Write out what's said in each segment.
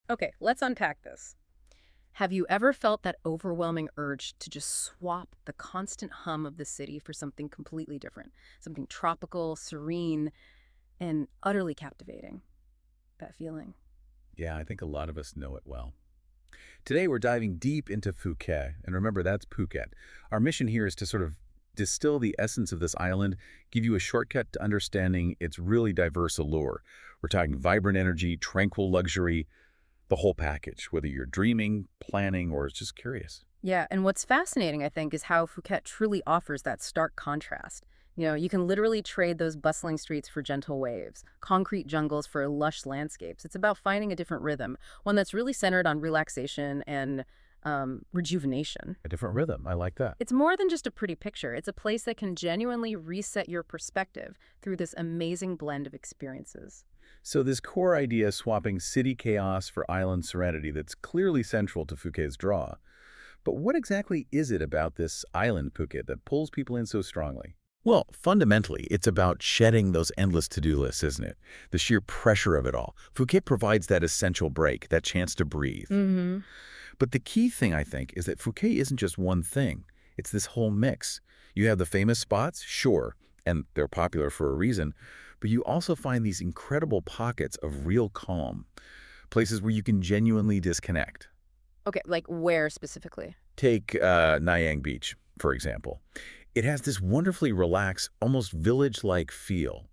Okay, let's unpack this. Have you ever felt that overwhelming urge to just swap the constant hum of the city for something completely different? Something tropical, serene, and utterly captivating? That feeling. Yeah, I think a lot of us know it well. Today, we're diving deep into Phuket, and remember, that's Phuket. Our mission here is to sort of distill the essence of this island, give you a shortcut to understanding its really diverse allure. We're talking vibrant energy, tranquil luxury, the whole package, whether you're dreaming, planning, or just curious. Yeah, and what's fascinating, I think, is how Phuket truly offers that stark contrast. You can literally trade those bustling streets for gentle waves, concrete jungles for lush landscapes. It's about finding a different rhythm, one that's really centered on relaxation and rejuvenation. A different rhythm. I like that. It's more than just a pretty picture. It's a place that can genuinely reset your perspective through this amazing blend of experiences. So this core idea, swapping city chaos for island serenity, that's clearly central to Phuket's draw. But what exactly is it about this island Phuket that pulls people in so strongly? Well, fundamentally, it's about shedding those endless to-do lists, isn't it? The sheer pressure of it all. Phuket provides that essential break, that chance to breathe. Mm-hmm. But the key thing, I think, is that Phuket isn't just one thing. It's this whole mix. You have the famous spots, sure, and they're popular for a reason, but you also find these incredible pockets of real calm, places where you can genuinely disconnect. Okay, like where specifically? Take Nayang Beach, for example. It has this wonderfully relaxed, almost village-like feel.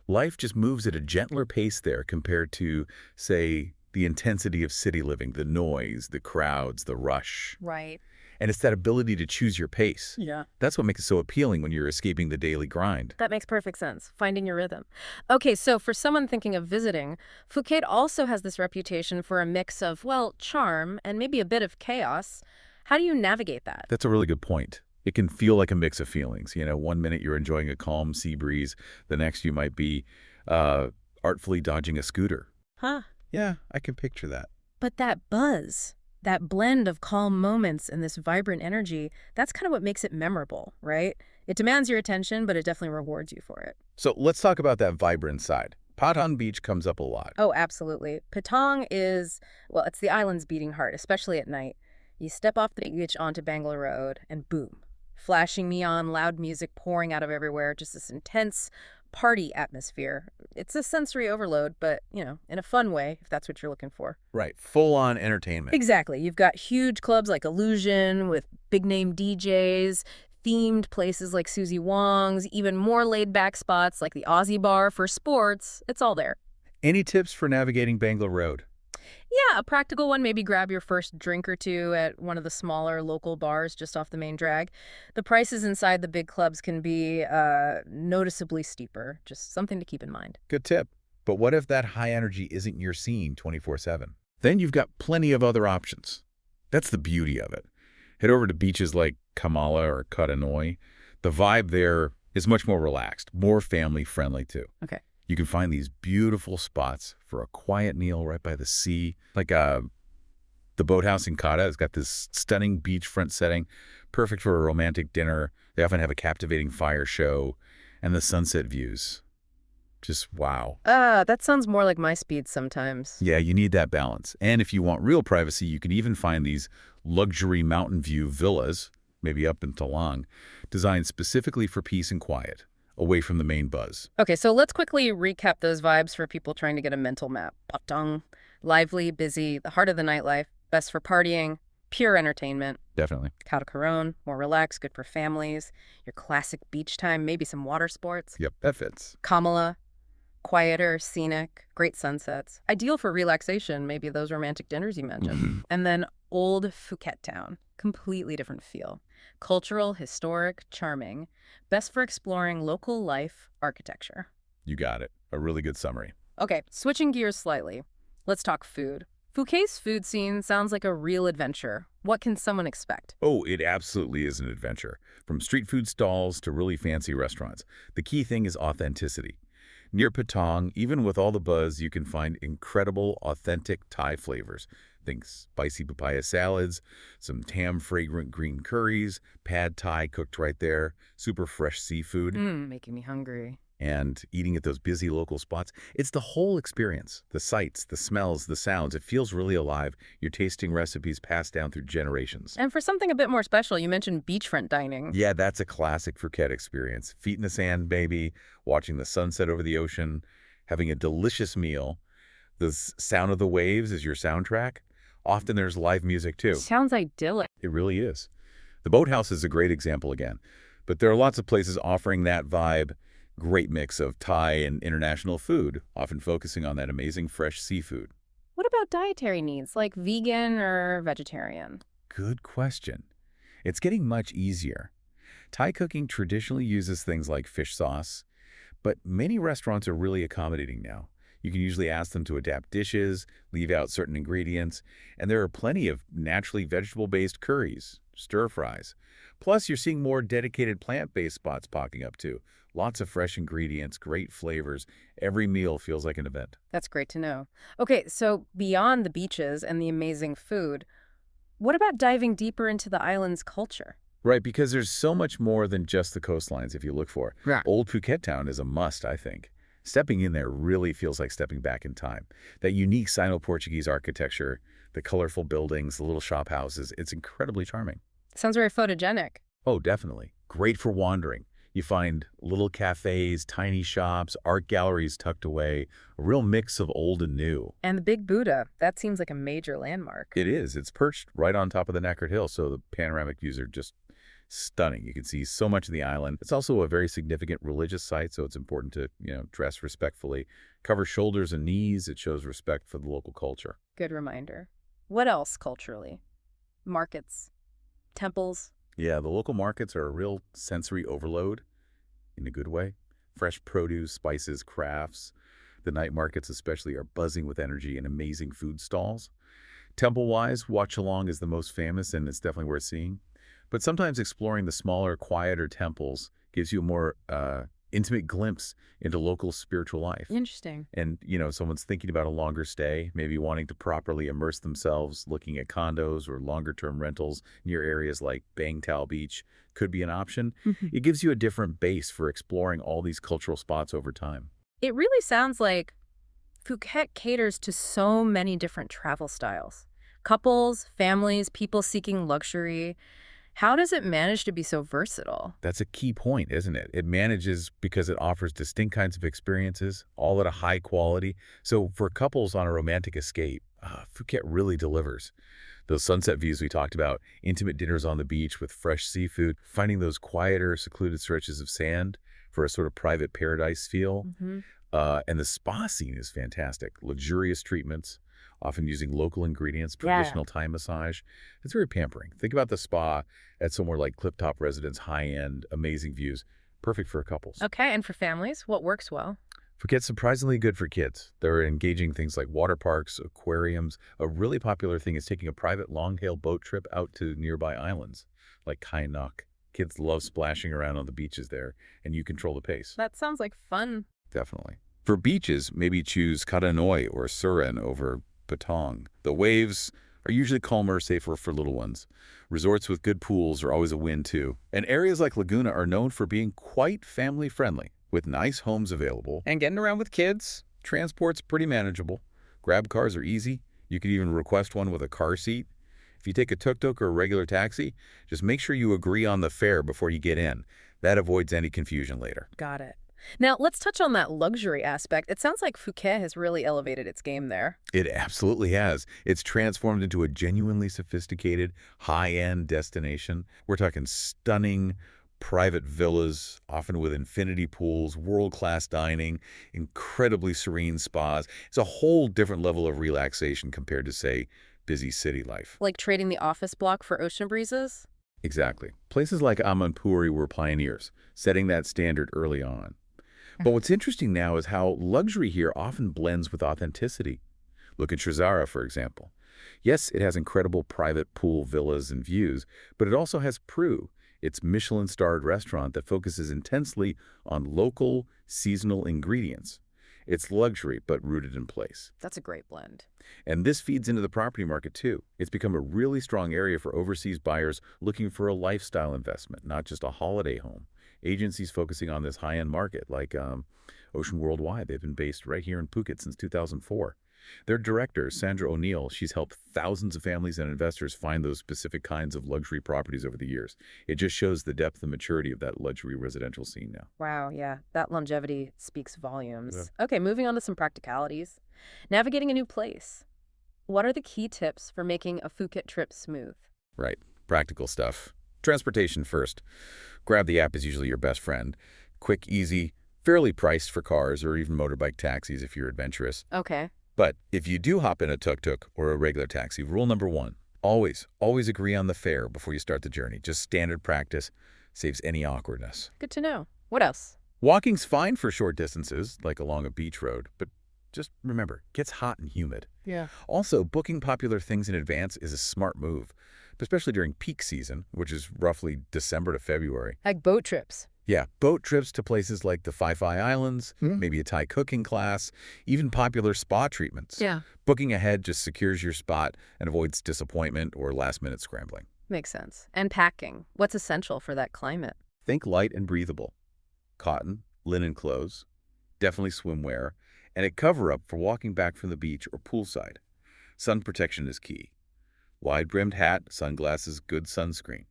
Life just moves at a gentler pace there compared to, say, the intensity of city living, the noise, the crowds, the rush. Right. And it's that ability to choose your pace. Yeah. That's what makes it so appealing when you're escaping the daily grind. That makes perfect sense. Finding your rhythm. Okay, so for someone thinking of visiting, Phuket also has this reputation for a mix of, well, charm and maybe a bit of chaos. How do you navigate that? That's a really good point. It can feel like a mix of feelings. You know, one minute you're enjoying a calm sea breeze, the next you might be uh, artfully dodging a scooter. Huh. Yeah, I can picture that. But that buzz, that blend of calm moments and this vibrant energy, that's kind of what makes it memorable, right? It demands your attention, but it definitely rewards you for it. So let's talk about that vibrant side. Pathan Beach comes up a lot. Oh, absolutely. Patong is, well, it's the island's beating heart, especially at night. You step off the beach onto Bangalore Road, and boom, flashing neon, loud music pouring out of everywhere, just this intense party atmosphere. It's a sensory overload, but, in a fun way, if that's what you're looking for. Right, full-on entertainment. Exactly. You've got huge clubs like Illusion with big-name DJs, themed places like Susie Wong's, even more laid-back spots like the Aussie Bar for sports. It's all there. Any tips for navigating Bangalore Road? Yeah, a practical one, maybe grab your first drink or two at one of the smaller local bars just off the main drag. The prices inside the big clubs can be noticeably steeper, just something to keep in mind. Good tip. But what if that high energy isn't your scene 24/7? Then you've got plenty of other options. That's the beauty of it. Head over to beaches like Kamala or Katanoi. The vibe there is much more relaxed, more family-friendly too. Okay. You can find these beautiful spots for a quiet meal right by the sea. Like the boathouse in Kata has got this stunning beachfront setting, perfect for a romantic dinner. They often have a captivating fire show, and the sunset views. Just wow. That sounds more like my speed sometimes. Yeah, you need that balance. And if you want real privacy, you can even find these luxury mountain view villas, maybe up in Talang, designed specifically for peace and quiet, away from the main buzz. Okay, so let's quickly recap those vibes for people trying to get a mental map. Patong, lively, busy, the heart of the nightlife, best for partying, pure entertainment. Definitely. Catacaron, more relaxed, good for families. Your classic beach time, maybe some water sports. Yep, that fits. Kamala, quieter, scenic, great sunsets. Ideal for relaxation, maybe those romantic dinners you mentioned. And then old Phuket town, completely different feel. Cultural, historic, charming. Best for exploring local life, architecture. You got it. A really good summary. Okay, switching gears slightly. Let's talk food. Phuket's food scene sounds like a real adventure. What can someone expect? Oh, it absolutely is an adventure. From street food stalls to really fancy restaurants. The key thing is authenticity. Near Patong, even with all the buzz, you can find incredible, authentic Thai flavors. Think spicy papaya salads, some tam-fragrant green curries, pad Thai cooked right there, super fresh seafood. Making me hungry. and eating at those busy local spots. It's the whole experience, the sights, the smells, the sounds. It feels really alive. You're tasting recipes passed down through generations. And for something a bit more special, you mentioned beachfront dining. Yeah, that's a classic Phuket experience. Feet in the sand, baby, watching the sunset over the ocean, having a delicious meal. The sound of the waves is your soundtrack. Often there's live music too. Sounds idyllic. It really is. The boathouse is a great example again, but there are lots of places offering that vibe. Great mix of Thai and international food, often focusing on that amazing fresh seafood. What about dietary needs, like vegan or vegetarian? Good question. It's getting much easier. Thai cooking traditionally uses things like fish sauce, but many restaurants are really accommodating now. You can usually ask them to adapt dishes, leave out certain ingredients, and there are plenty of naturally vegetable-based curries, stir-fries. Plus, you're seeing more dedicated plant-based spots popping up too. Lots of fresh ingredients, great flavors. Every meal feels like an event. That's great to know. Okay, so beyond the beaches and the amazing food, what about diving deeper into the island's culture? Right, because there's so much more than just the coastlines if you look for. Yeah. Old Phuket Town is a must, I think. Stepping in there really feels like stepping back in time. That unique Sino-Portuguese architecture, the colorful buildings, the little shop houses, it's incredibly charming. Sounds very photogenic. Oh, definitely. Great for wandering. You find little cafes, tiny shops, art galleries tucked away, a real mix of old and new. And the Big Buddha, that seems like a major landmark. It is. It's perched right on top of the Neckert Hill, so the panoramic views are just stunning. You can see so much of the island. It's also a very significant religious site, so it's important to, dress respectfully. Cover shoulders and knees. It shows respect for the local culture. Good reminder. What else culturally? Markets, temples. Yeah, the local markets are a real sensory overload in a good way. Fresh produce, spices, crafts. The night markets especially are buzzing with energy and amazing food stalls. Temple-wise, Watch Along is the most famous, and it's definitely worth seeing. But sometimes exploring the smaller, quieter temples gives you a more intimate glimpse into local spiritual life. Interesting. And, someone's thinking about a longer stay, maybe wanting to properly immerse themselves, looking at condos or longer-term rentals near areas like Bang Tao Beach could be an option. It gives you a different base for exploring all these cultural spots over time. It really sounds like Phuket caters to so many different travel styles. Couples, families, people seeking luxury. How does it manage to be so versatile? That's a key point, isn't it? It manages because it offers distinct kinds of experiences, all at a high quality. So for couples on a romantic escape, Phuket really delivers. Those sunset views we talked about, intimate dinners on the beach with fresh seafood, finding those quieter, secluded stretches of sand for a sort of private paradise feel. And the spa scene is fantastic. Luxurious treatments, often using local ingredients, traditional Thai massage. It's very pampering. Think about the spa at somewhere like Cliptop Residence, high-end, amazing views. Perfect for couples. Okay, and for families, what works well? Phuket's surprisingly good for kids. There are engaging things like water parks, aquariums. A really popular thing is taking a private long-haul boat trip out to nearby islands, like Kai Nak. Kids love splashing around on the beaches there, and you control the pace. That sounds like fun. Definitely. For beaches, maybe choose Karanoi or Suren over Patong. The waves are usually calmer, safer for little ones. Resorts with good pools are always a win, too. And areas like Laguna are known for being quite family-friendly, with nice homes available. And getting around with kids, transport's pretty manageable. Grab cars are easy. You could even request one with a car seat. If you take a tuk-tuk or a regular taxi, just make sure you agree on the fare before you get in. That avoids any confusion later. Got it. Now, let's touch on that luxury aspect. It sounds like Phuket has really elevated its game there. It absolutely has. It's transformed into a genuinely sophisticated, high-end destination. We're talking stunning private villas, often with infinity pools, world-class dining, incredibly serene spas. It's a whole different level of relaxation compared to, say, busy city life. Like trading the office block for ocean breezes? Exactly. Places like Amanpuri were pioneers, setting that standard early on. But what's interesting now is how luxury here often blends with authenticity. Look at Srizara, for example. Yes, it has incredible private pool villas and views, but it also has Pru, its Michelin-starred restaurant that focuses intensely on local, seasonal ingredients. It's luxury, but rooted in place. That's a great blend. And this feeds into the property market, too. It's become a really strong area for overseas buyers looking for a lifestyle investment, not just a holiday home. Agencies focusing on this high-end market, like Ocean Worldwide. They've been based right here in Phuket since 2004. Their director, Sandra O'Neill, she's helped thousands of families and investors find those specific kinds of luxury properties over the years. It just shows the depth and maturity of that luxury residential scene now. Wow, yeah, that longevity speaks Yeah. volumes. Okay, moving on to some practicalities. Navigating a new place. What are the key tips for making a Phuket trip smooth? Right. Practical stuff. Transportation first. Grab the app is usually your best friend. Quick, easy, fairly priced for cars or even motorbike taxis if you're adventurous. Okay. But if you do hop in a tuk-tuk or a regular taxi, rule number one, always agree on the fare before you start the journey. Just standard practice saves any awkwardness. Good to know. What else? Walking's fine for short distances, like along a beach road, but just remember, it gets hot and humid. Yeah. Also, booking popular things in advance is a smart move, especially during peak season, which is roughly December to February. Like boat trips. Yeah, boat trips to places like the Phi Islands, Hmm? maybe a Thai cooking class, even popular spa treatments. Yeah. Booking ahead just secures your spot and avoids disappointment or last-minute scrambling. Makes sense. And packing. What's essential for that climate? Think light and breathable. Cotton, linen clothes, definitely swimwear, and a cover-up for walking back from the beach or poolside. Sun protection is key. Wide-brimmed hat, sunglasses, good sunscreen.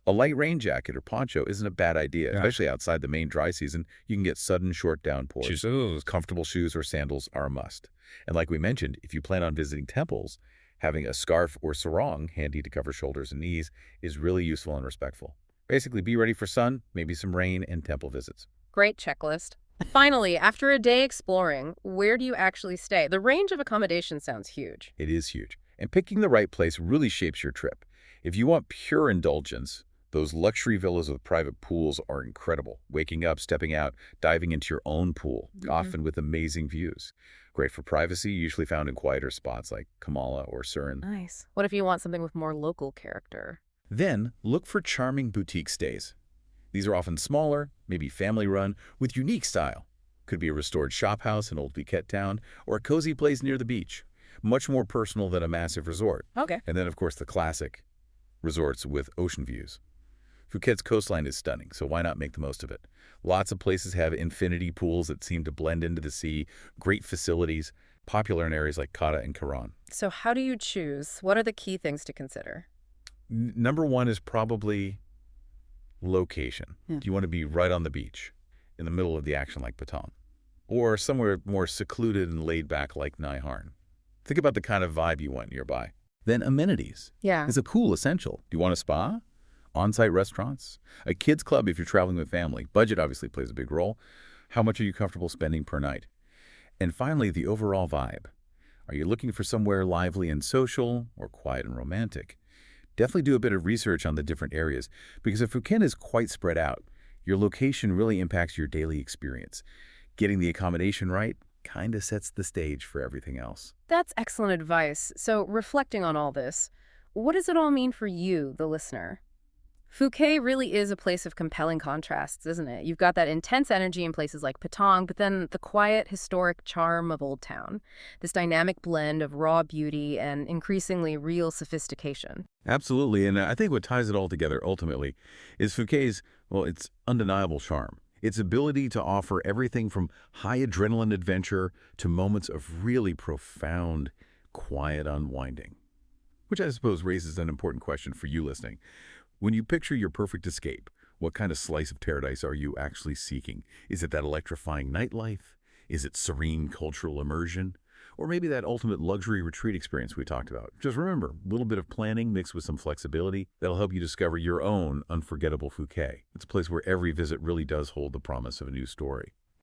A light rain jacket or poncho isn't a bad idea, Yeah. especially outside the main dry season. You can get sudden short downpours. Shoes. Comfortable shoes or sandals are a must. And like we mentioned, if you plan on visiting temples, having a scarf or sarong handy to cover shoulders and knees is really useful and respectful. Basically, be ready for sun, maybe some rain, and temple visits. Great checklist. Finally, after a day exploring, where do you actually stay? The range of accommodations sounds huge. It is huge. And picking the right place really shapes your trip. If you want pure indulgence, those luxury villas with private pools are incredible. Waking up, stepping out, diving into your own pool, often with amazing views. Great for privacy, usually found in quieter spots like Kamala or Surin. Nice. What if you want something with more local character? Then, look for charming boutique stays. These are often smaller, maybe family-run, with unique style. Could be a restored shop house in Old Phuket town or a cozy place near the beach. Much more personal than a massive resort. Okay. And then, of course, the classic resorts with ocean views. Phuket's coastline is stunning, so why not make the most of it? Lots of places have infinity pools that seem to blend into the sea, great facilities, popular in areas like Kata and Karan. So how do you choose? What are the key things to consider? Number one is probably location. Yeah. Do you want to be right on the beach, in the middle of the action like Patong? Or somewhere more secluded and laid back like Nai Harn? Think about the kind of vibe you want nearby. Then amenities Yeah. is a cool essential. Do you want a spa? On-site restaurants? A kids club if you're traveling with family. Budget obviously plays a big role. How much are you comfortable spending per night? And finally, the overall vibe. Are you looking for somewhere lively and social or quiet and romantic? Definitely do a bit of research on the different areas, because if Phuket is quite spread out, your location really impacts your daily experience. Getting the accommodation right kind of sets the stage for everything else. That's excellent advice. So reflecting on all this, what does it all mean for you, the listener? Phuket really is a place of compelling contrasts, isn't it? You've got that intense energy in places like Patong, but then the quiet, historic charm of Old Town. This dynamic blend of raw beauty and increasingly real sophistication. Absolutely, and I think what ties it all together ultimately is Phuket's, well, its undeniable charm. Its ability to offer everything from high adrenaline adventure to moments of really profound, quiet unwinding. Which I suppose raises an important question for you listening. When you picture your perfect escape, what kind of slice of paradise are you actually seeking? Is it that electrifying nightlife? Is it serene cultural immersion? Or maybe that ultimate luxury retreat experience we talked about? Just remember, a little bit of planning mixed with some flexibility, that'll help you discover your own unforgettable Phuket. It's a place where every visit really does hold the promise of a new story.